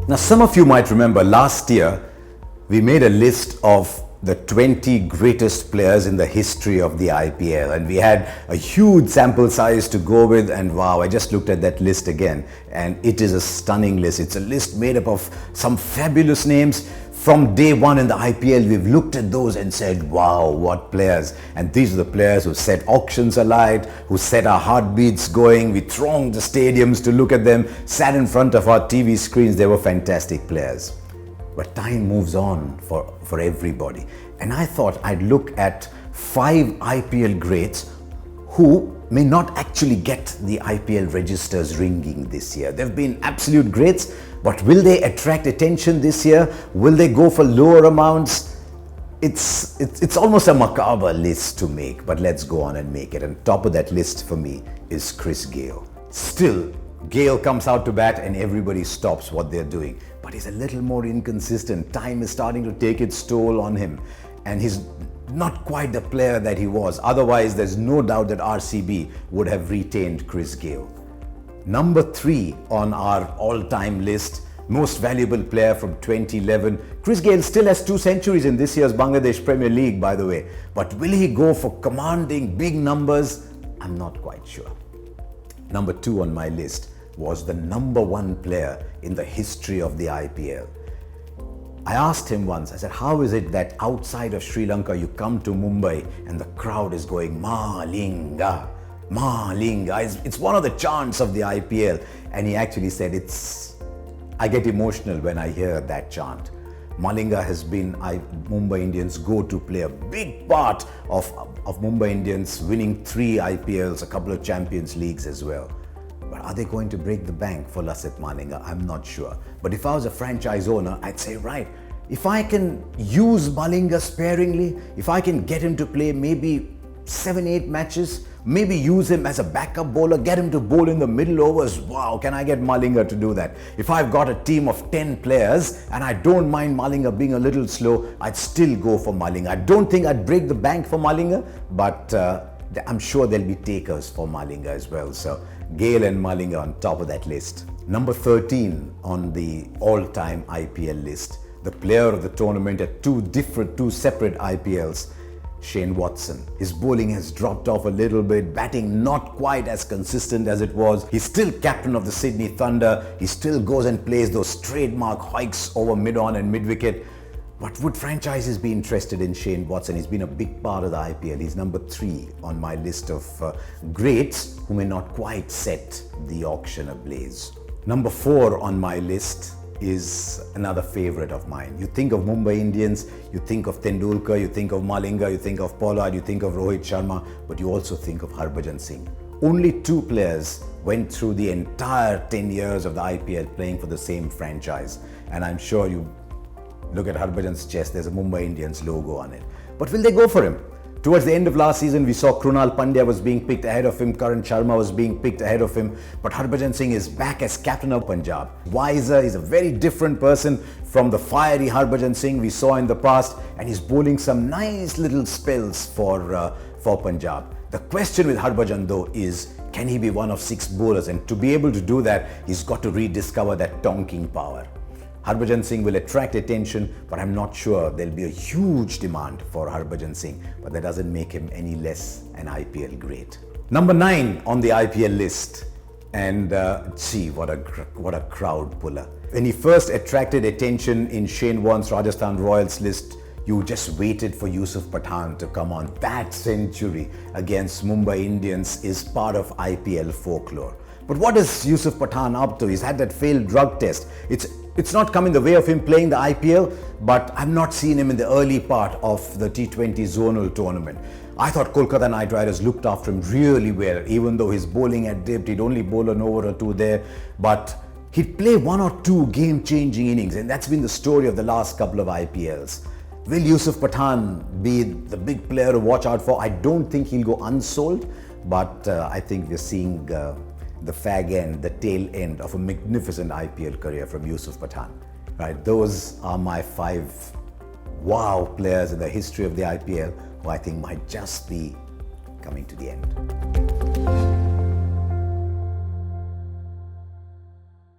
Now, some of you might remember last year, we made a list of the 20 greatest players in the history of the IPL, and we had a huge sample size to go with, and wow, I just looked at that list again and it is a stunning list. It's a list made up of some fabulous names. From day one in the IPL, we've looked at those and said, wow, what players. And these are the players who set auctions alight, who set our heartbeats going. We thronged the stadiums to look at them, sat in front of our TV screens. They were fantastic players. But time moves on for everybody. And I thought I'd look at 5 IPL greats who may not actually get the IPL registers ringing this year. They've been absolute greats, but will they attract attention this year? Will they go for lower amounts? It's almost a macabre list to make, but let's go on and make it. And top of that list for me is Gayle. Still, Gayle comes out to bat and everybody stops what they're doing. But he's a little more inconsistent. Time is starting to take its toll on him. And he's not quite the player that he was. Otherwise, there's no doubt that RCB would have retained Gayle. Number 3 on our all-time list, most valuable player from 2011. Gayle still has 2 centuries in this year's Bangladesh Premier League, by the way. But will he go for commanding big numbers? I'm not quite sure. Number 2 on my list was the number 1 player in the history of the IPL. I asked him once, I said, how is it that outside of Sri Lanka you come to Mumbai and the crowd is going Malinga, Malinga. It's one of the chants of the IPL. And he actually said, I get emotional when I hear that chant. Malinga has been Mumbai Indians' go-to player, big part of Mumbai Indians winning 3 IPLs, a couple of Champions Leagues as well. But are they going to break the bank for Lasith Malinga? I'm not sure. But if I was a franchise owner, I'd say, right, if I can use Malinga sparingly, if I can get him to play maybe 7-8 matches, maybe use him as a backup bowler, get him to bowl in the middle overs. Wow, can I get Malinga to do that? If I've got a team of 10 players and I don't mind Malinga being a little slow, I'd still go for Malinga. I don't think I'd break the bank for Malinga, but I'm sure there'll be takers for Malinga as well. So Gayle and Malinga on top of that list. Number 13 on the all-time IPL list, the player of the tournament at 2 separate IPLs, Shane Watson. His bowling has dropped off a little bit, batting not quite as consistent as it was. He's still captain of the Sydney Thunder. He still goes and plays those trademark hikes over mid-on and mid-wicket. But would franchises be interested in Shane Watson? He's been a big part of the IPL. He's number 3 on my list of greats who may not quite set the auction ablaze. Number 4 on my list is another favorite of mine. You think of Mumbai Indians, you think of Tendulkar, you think of Malinga, you think of Pollard, you think of Rohit Sharma, but you also think of Harbhajan Singh. Only 2 players went through the entire 10 years of the IPL playing for the same franchise. And I'm sure you look at Harbhajan's chest, there's a Mumbai Indians logo on it. But will they go for him? Towards the end of last season, we saw Krunal Pandya was being picked ahead of him, Karan Sharma was being picked ahead of him, but Harbhajan Singh is back as captain of Punjab. Wiser, he's a very different person from the fiery Harbhajan Singh we saw in the past, and he's bowling some nice little spells for Punjab. The question with Harbhajan though is, can he be one of 6 bowlers? And to be able to do that, he's got to rediscover that tonking power. Harbhajan Singh will attract attention, but I'm not sure there'll be a huge demand for Harbhajan Singh, but that doesn't make him any less an IPL great. Number 9 on the IPL list, and gee, what a crowd puller. When he first attracted attention in Shane Warne's Rajasthan Royals list, you just waited for Yusuf Pathan to come on. That century against Mumbai Indians is part of IPL folklore. But what is Yusuf Pathan up to? He's had that failed drug test. It's not come in the way of him playing the IPL, but I've not seen him in the early part of the T20 zonal tournament. I thought Kolkata Knight Riders looked after him really well, even though his bowling had dipped. He'd only bowl an over or 2 there, but he'd play 1 or 2 game-changing innings, and that's been the story of the last couple of IPLs. Will Yusuf Pathan be the big player to watch out for? I don't think he'll go unsold, but I think we're seeing the fag end, the tail end of a magnificent IPL career from Yusuf Pathan. Right, those are my 5 wow players in the history of the IPL who I think might just be coming to the end.